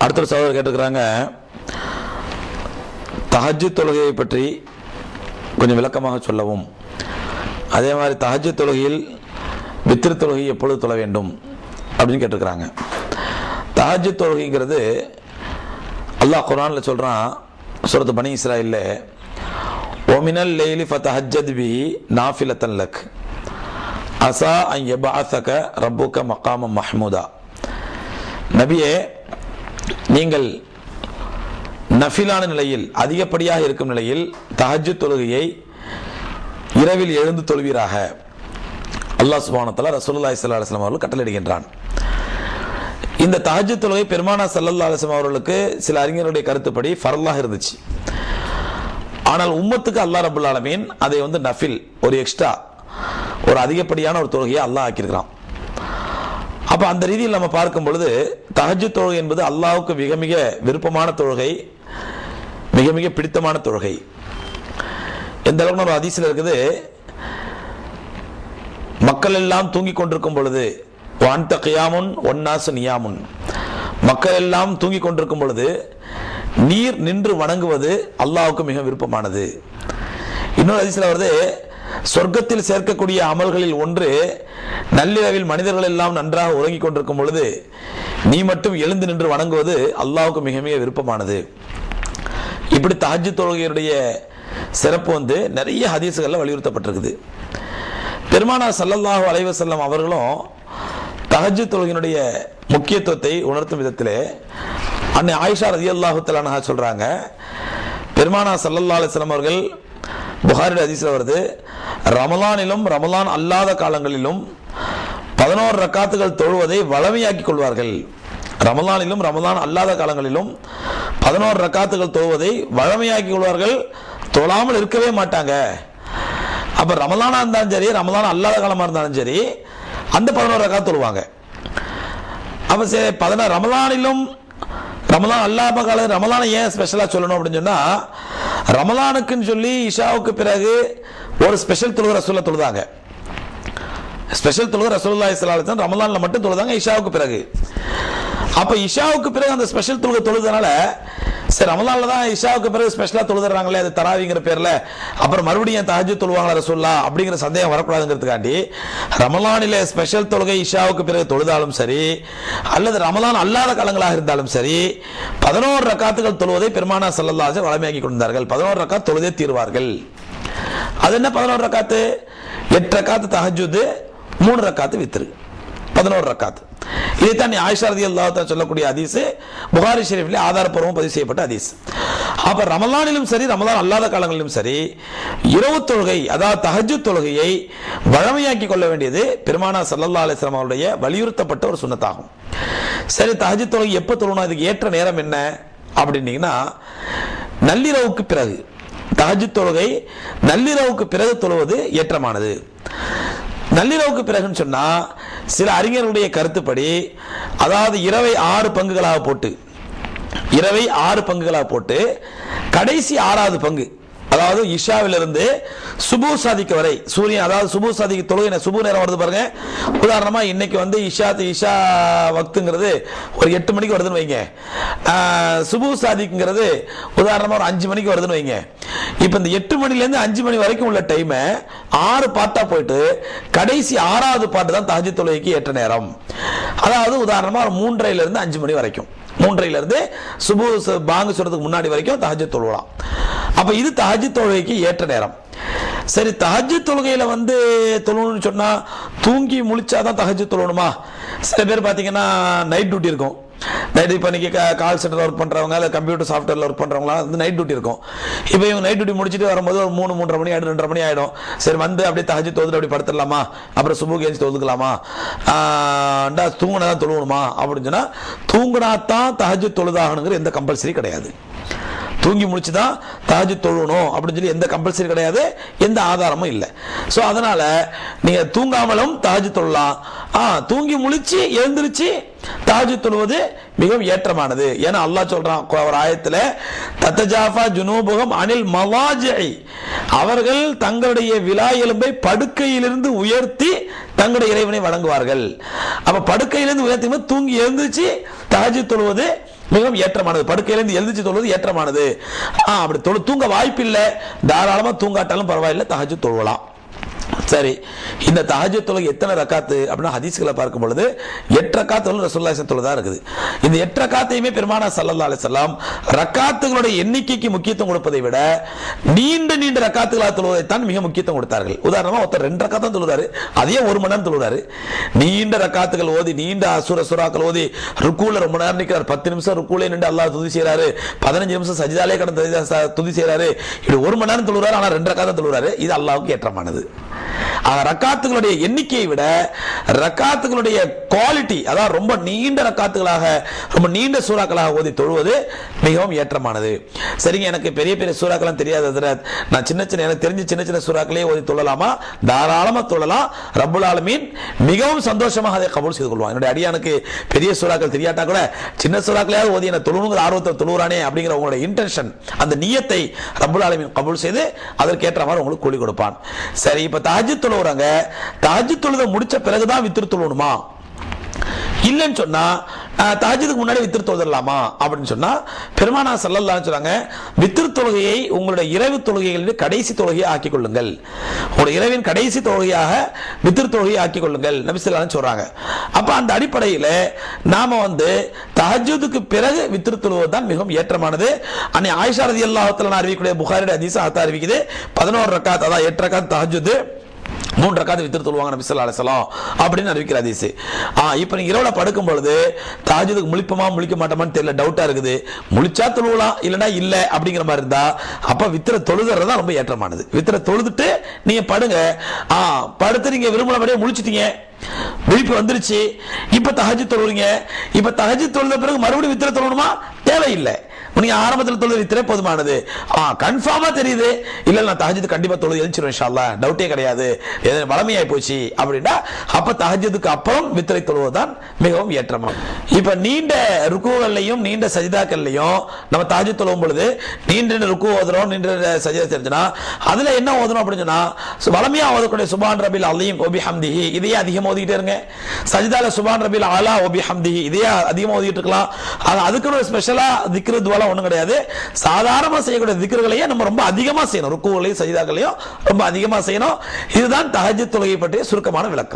அடுத்த சகோதரர் கேட்டுக்கிறாங்க, தஹஜ்ஜுத் தொழுகையை பற்றி கொஞ்சம் விளக்கமாக சொல்லவும், அதே மாதிரி தஹஜ்ஜுத் தொழுகையில் வித்ர் தொழுகை எப்பொழுது தொழ வேண்டும் அப்படின்னு கேட்டுக்கிறாங்க. தஹஜ்ஜுத் தொழுகைங்கிறது அல்லாஹ் குர்ஆனில் சொல்கிறான், சூரத்து பனி இஸ்ராயில்ல, ஒமினல் லைலி ஃபதஹஜ்ஜத் பிஹி நாஃபிலத்தன் லக் அஸா அன் யபஅஸக ரப்புக மகாமம் மஹ்மூதா. நபியே, நீங்கள் நஃபிலான நிலையில் அதிகப்படியாக இருக்கும் நிலையில் தஹஜ்ஜுத் தொழுகையை இரவில் எழுந்து தொழுவீராக அல்லாஹ் சுப்ஹானஹு வ தஆலா ரசூலுல்லாஹி ஸல்லல்லாஹு அலைஹி வஸல்லம் அவர்கள் கட்டளையிடுகின்றான். இந்த தஹஜ்ஜுத் தொழுகை பெருமானார் ஸல்லல்லாஹு அலைஹி வஸல்லம் அவர்களுக்கு சில அறிஞர்களுடைய கருத்துப்படி ஃபர்லாக இருந்துச்சு. ஆனால் உம்மத்துக்கு அல்லாஹ் ரப்பல் ஆலமீன் அதை நஃபில், ஒரு எக்ஸ்ட்ரா, ஒரு அதிகப்படியான ஒரு தொழுகையை அல்லாஹ் ஆக்கியிருக்கிறான். அப்போ அந்த ரீதியில் நம்ம பார்க்கும் பொழுது தஹஜ்ஜுத் தொழுகை என்பது அல்லாஹ்வுக்கு மிக மிக விருப்பமான தொழுகை, மிக மிக பிடித்தமான தொழுகை. எந்த அளவுக்கு ஒரு ஹதீஸ்ல இருக்குது, மக்கள் எல்லாம் தூங்கிக் கொண்டிருக்கும் பொழுது வான்த கியாமுன் ஒன்னாசு நியாமுன், மக்கள் எல்லாம் தூங்கிக் கொண்டிருக்கும் பொழுது நீர் நின்று வணங்குவது அல்லாஹ்வுக்கு மிக விருப்பமானது. இன்னொரு ஹதீஸ்ல வருது, சொர்க்கத்தில் சேர்க்கக்கூடிய அமல்களில் ஒன்று நள்ளிரவில் மனிதர்கள் எல்லாம் நன்றாக உறங்கிக் கொண்டிருக்கும் பொழுது நீ மட்டும் எழுந்து நின்று வணங்குவது அல்லாஹ்வுக்கு மிக மிக விருப்பமானது. இப்படி தஹஜ்ஜுத் தொழுகையுடைய சிறப்பு நிறைய ஹதீஸ்கள்ல வலியுறுத்தப்பட்டிருக்குது. பெருமானார் ஸல்லல்லாஹு அலைஹி வஸல்லம் அவர்களும் தஹஜ்ஜுத் தொழுகையினுடைய முக்கியத்துவத்தை உணர்த்தும் விதத்திலே அன்னை ஆயிஷா ரலியல்லாஹு தஆலா அன்ஹா சொல்றாங்க, பெருமானார் ஸல்லல்லாஹு அலைஹி வஸல்லம் அவர்கள், புகாரி ஹதீஸ்ல வருது, ரமலானிலும் ரமலான் அல்லாத காலங்களிலும் 11 ரக்காத்துகள் தொழுவதை வளமையாக்கிக் கொள்வார்கள். ரமலானிலும் ரமலான் அல்லாத காலங்களிலும் 11 ரக்காத்துகள் தொழுவதை வளமையாக்கிக் கொள்வார்கள், தொழாமல் இருக்கவே மாட்டாங்க. அப்ப ரமலானா இருந்தாலும் சரி, ரமலான் அல்லாத காலமா இருந்தாலும் சரி, அந்த 11 ரக்காத் தொழுவாங்க. அப்ப சரி, ரமலானிலும் ரமலான் அல்லாத காலம், ரமலானை ஏன் ஸ்பெஷலா சொல்லணும் அப்படின்னு சொன்னா, ரமலானுக்குன்னு சொல்லி இஷாவுக்கு பிறகு ஒரு ஸ்பெஷல் தொழுகை ரசூலுல்லாஹ் தொழுதாங்க. ஸ்பெஷல் தொழுகை ரசூலுல்லாஹி ஸல்லல்லாஹு அலைஹி வஸல்லம் ரமலான்ல மட்டும் தொழுதாங்க இஷாவுக்கு பிறகு. அப்ப இஷாவுக்கு பிறகு அந்த ஸ்பெஷல் தொழுகை தொழுதனால, சரி ரமலான்ல தான் இஷாவுக்கு பிறகு ஸ்பெஷலா தொழுதுறாங்களே, அது தராவிங்கிற பேர்ல, அப்புறம் மறுபடியும் தஹஜ்ஜுத் தொழுவாங்களா ரசூலுல்லாஹ் அப்படிங்கிற சந்தேகம் வரக்கூடாதுங்கிறதுக்காண்டி ரமலானிலே ஸ்பெஷல் தொழுகை இஷாவுக்கு பிறகு தொழுதாலும் சரி, அல்லது ரமலான் அல்லாத காலங்களாக இருந்தாலும் சரி, 11 ரக்காத்துகள் தொழுவதை பெருமானார் ஸல்லல்லாஹு அலைஹி வஸல்லம் வளமையாக்கி கொண்டார்கள். 11 ரக்காத் தொழுதே தீர்வார்கள். அது என்ன 11 ரக்காத்து? 8 ரக்காத்து தஹஜ்ஜுத், 3 ரக்காத்து வித்ர், 11 ரக்காத். இதைத்தான் ஆயிஷா ரலியல்லாஹு தஆலா சொல்லக்கூடிய ஹதீஸ் புகாரி ஷரீஃபிலே ஆதாரப்பூர்வமாக பதிவு செய்யப்பட்ட ஹதீஸ். அப்ப ரமலானிலும் சரி, ரமலான் அல்லாத காலங்களிலும் சரி, இரவு தொழுகை, அதாவது தஹஜ்ஜுத் தொழுகையை வழமையாக்கி கொள்ள வேண்டியது பெருமானார் ஸல்லல்லாஹு அலைஹி வஸல்லம் அவருடைய வலியுறுத்தப்பட்ட ஒரு சுன்னத்தாகும். சரி, தஹஜ்ஜுத் தொழுகை எப்ப தொழணும், இதுக்கு ஏற்ற நேரம் என்ன அப்படின்னீங்கன்னா, நள்ளிரவுக்கு பிறகு. தஹஜ்ஜுத் தொழுகை நள்ளிரவுக்கு பிறகு தொழுவது ஏற்றமானது. நள்ளிரவுக்கு பிறகுன்னு சொன்னா, சில அறிஞர்களுடைய கருத்துப்படி, அதாவது இரவை 6 பங்குகளாக போட்டு கடைசி 6வது பங்கு, அதாவது இஷாவிலிருந்து சுபு சாதிக்கு வரை, சூரியன், அதாவது சுபு சாதிக்கு தொழுகை சுபு நேரம் வருது பாருங்க. உதாரணமா இன்னைக்கு இஷா வக்துங்கிறது ஒரு 8 மணிக்கு வருதுன்னு வைங்க, சுபு சாதிக்குங்கிறது உதாரணமா ஒரு 5 மணிக்கு வருதுன்னு வைங்க. இப்ப இந்த 8 மணிலேருந்து 5 மணி வரைக்கும் உள்ள டைம் 6 பாட்டா போயிட்டு கடைசி 6வது பாட்டு தான் தஹஜ்ஜுத் தொழுகைக்கு ஏற்ற நேரம். அதாவது உதாரணமா ஒரு 3:30 5 மணி வரைக்கும், 3:30 சுபு பாங்கு சொல்றதுக்கு முன்னாடி வரைக்கும் தஹஜ்ஜுத் தொழுவலாம். அப்ப இது தஹஜ்ஜுத் தொழுகைக்கு ஏற்ற நேரம். சரி, தஹஜ்ஜுத் தொழுகையில தொழணும்னு சொன்னா தூங்கி முழிச்சாதான் தஹஜ்ஜுத் தொழணுமா? சில பேர் பாத்தீங்கன்னா நைட் டியூட்டி இருக்கும். நைட் இப்போ இன்னைக்கு கால் சென்டரில் ஒர்க் பண்ணுறவங்க, இல்லை கம்ப்யூட்டர் சாஃப்ட்வேரில் ஒர்க் பண்ணுறவங்களாம் நைட் டியூட்டி இருக்கும். இப்போ இவங்க நைட் டியூட்டி முடிச்சுட்டு வரும்போது ஒரு 3-3:30 மணி ஆகிடும், 2:30 மணி ஆகிடும். சரி, அப்படியே தஹஜ்ஜுத் தொழுது அப்படி படுத்துடலாமா, அப்புறம் சுபுக்கு எழுந்து தொழுதுக்கலாமா, தூங்கினா தான் தொழுவணுமா அப்படின்னு சொன்னால், தூங்கினா தான் தஹஜ்ஜுத் தொழுதாகணுங்கிற எந்த கம்பல்சரி கிடையாது. தூங்கி முடிச்சுதான் தஹஜ்ஜுத் தொழணும் அப்படின்னு சொல்லி எந்த கம்பல்சரி கிடையாது, எந்த ஆதாரமும் இல்லை. ஸோ அதனால நீங்க தூங்காமலும் தஹஜ்ஜுத் தொழலாம், தூங்கி முழிச்சு எழுந்திருச்சு தஹஜ்ஜுத் தொழுவது மிகவும் ஏற்றமானது. ஏன்னா அல்லாஹ் சொல்றான் ஒரு ஆயத்துல, தத்தஜாஃபா ஜுனூபுஹும் அனில் மவாஜிஇ, அவர்கள் தங்களுடைய விலா எலும்பை படுக்கையிலிருந்து உயர்த்தி தங்களுடைய இறைவனை வணங்குவார்கள். அப்ப படுக்கையிலிருந்து உயர்த்தி தூங்கி எழுந்திருச்சு தஹஜ்ஜுத் தொழுவது மிகவும் ஏற்றமானது. படுக்கையிலிருந்து எழுந்திருச்சு தொழுவது ஏற்றமானது. அப்படி தூங்க வாய்ப்பு இல்லை, தாராளமா தூங்காட்டாலும் பரவாயில்லை, தஹஜ்ஜுத் தொழுவலாம். சரி, இந்த தஹஜ்ஜுத் தொழுகை எத்தனை ரக்காத்து அப்படின்னா ஹதீஸ்களை பார்க்கும் பொழுது 8 ரக்காத்து ரசூலுல்லாஹி ஸல்லல்லாஹு அலைஹி இருக்குது. இந்த 8 ரக்காத்தையுமே பெருமானார் ஸல்லல்லாஹு அலைஹி வஸல்லம் ரக்காத்துகளுடைய எண்ணிக்கைக்கு முக்கியத்துவம் கொடுப்பதை விட நீண்ட ரக்காத்துகளாக தொழுவதை தான் மிக முக்கியத்துவம் கொடுத்தார்கள். உதாரணமா ஒருத்தர் 2 ரக்காத் தான் தொழுதாரு, அதே 1 மணி நேரம் தொழுதாரு. நீண்ட ரக்காத்துகள் ஓதி, நீண்ட சூராக்கள் ஓதி, ருக்கூல ரொம்ப நேரம் நிற்கிறார், 10 நிமிஷம் ருக்கூலே நின்று அல்லாஹ் துதி செய்யறாரு, 15 நிமிஷம் சஜிதாலே கடந்து துதி செய்யறாரு, இப்படி 1 மணி நேரம் தொழுறாரு, ஆனா 2 ரக்காத் தான் தொழுறாரு. இது அல்லாஹ்வுக்கு ஏற்றமானது. ரக்காத்துகளுடைய எண்ணிக்கையை விட ரக்காத்துகளுடைய குவாலிட்டி, அதாவது ரொம்ப நீண்ட ரக்காத்துகளாக, ரொம்ப நீண்ட சூறாக்களாக ஓதி தொழுவது மிகவும் ஏற்றமானது. சரிங்க, எனக்கு பெரிய பெரிய சூறாக்கெல்லாம் தெரியாது, நான் எனக்கு தெரிஞ்ச சின்ன சூறாக்களே ஓதி தொழலாமா? தாராளமா தொழலாம். ரப்புல் ஆலமீன் மிகவும் சந்தோஷமாக அதை கபூல் செய்து கொள்வான். என்னுடைய அடியானுக்கு பெரிய சூறாக்கள் தெரியாட்டா கூட சின்ன சூறாக்களையாவது ஓதி என்ன தொழுணுங்கிற ஆர்வத்தை தொழுறானே அப்படிங்கிற உங்களுடைய இன்டென்ஷன், அந்த நியத்தை ரப்புல் ஆலமீன் கபூல் செய்து அதற்கேற்ற மாதிரி உங்களுக்கு கூலி கொடுப்பான். சரி, இப்ப தஹஜ்ஜுத் தொழுறாங்க, தஹஜ்ஜுத் தொழுத முடிச்ச பிறகுதான் வித்ர் தொழணுமா? இல்லன்னு சொன்னா தஹஜ்ஜுதுக்கு முன்னாடி வித்ர் தொழுதலாமா அப்படின்னு சொன்னா பெருமானார் ஸல்லல்லாஹு அலைஹி சொல்றாங்க, வித்ர் தொழுகையை உங்களுடைய இரவு தொழுகைகளின் கடைசி தொழுகையை ஆக்கிக் கொள்ளுங்கள். உங்களுடைய இரவின் கடைசி தொழுகையாக வித்ர் தொழுகையை ஆக்கிக் கொள்ளுங்கள் நபி ஸல்லல்லாஹு அலைஹி சொல்றாங்க. அப்ப அந்த அடிப்படையில் நாம தஹஜ்ஜுதுக்கு பிறகு வித்ர் தொழுவது தான் மிகவும் ஏற்றமானது. அன்னை ஆயிஷா ரலியல்லாஹு தஆலா அறிவிக்கக்கூடிய புகாரியுடைய ஹதீஸ் அறிவிக்குது, 11 ரக்காத், அதாவது 8 ரக்காத் தஹஜ்ஜுத், 3 ரக்காத் வித்ர் தொழுவாங்க நபி ஸல்லல்லாஹு அலைஹி வஸல்லம் அப்படின்னு அறிவிக்கிற ஹதீஸ். இப்போ நீங்க இரவுல படுக்கும் பொழுது தஹஜ்ஜுதுக்கு முழிப்போமா முழிக்க மாட்டோமான்னு தெரியல, டவுட்டா இருக்குது, முழிச்சா தொழுவலாம், இல்லைன்னா இல்ல அப்படிங்கிற மாதிரி இருந்தா அப்ப வித்ர தொழுதுறது தான் ரொம்ப ஏற்றமானது. வித்ர தொழுதுட்டு நீங்க படுங்க. படுத்து நீங்க விரும்பினபடியே முழிச்சிட்டீங்க, விழிப்பு வந்துருச்சு, இப்ப தஹஜ்ஜுத் தொழுவீங்க. இப்ப தஹஜ்ஜுத் தொழுத பிறகு மறுபடியும் வித்ர தொழணுமா? தேவையில்லை. நீங்க ஆரம்பத்தில் தொழுது வித்ரே போதுமானது. கன்ஃபார்மா தெரியுது, இல்ல நான் தஹஜ்ஜுத் கண்டிப்பா தொழுது எழுந்திருவேன் இன்ஷா அல்லாஹ், டவுட்டே கிடையாது, வளமையாய் போச்சு அப்படின்னா அப்ப தஹஜ்ஜுதுக்கு அப்புறம் வித்ரை தொழுவதுதான் மிகவும் ஏற்றமானது. இப்ப நீண்ட ருக்குகள்லையும் நீண்ட சஜிதாக்கள்லையும் நம்ம தஹஜ்ஜுத் தொழுவும் பொழுது நீண்ட ருக்கு ஓதுறோம், நீண்ட சஜிதா தெரிஞ்சுனா அதுல என்ன ஓதுறோம் அப்படின்னு சொன்னா வளமையா ஓதக்கூடிய சுபான் ரபில் அலீம் வ பிஹம்திஹி இதையே அதிகமா ஓதிக்கிட்டே இருங்க. சஜிதால சுபான் ரபில் அலா வ பிஹம்திஹி இதையே அதிகமா ஓதிட்டு இருக்கலாம். அதுக்கு ஒரு ஸ்பெஷலா திக்ரு துவா ஒண்ணும் கிடையாது. சாதாரணமா செய்யக்கூடிய திக்ருகளையே நம்ம ரொம்ப அதிகமா செய்யணும், ருக்குகளையும் சஜிதாக்களையும் ரொம்ப அதிகமா செய்யணும். இதுதான் தஹஜ்ஜுத் தொழுகை பற்றிய சுருக்கமான விளக்கம்.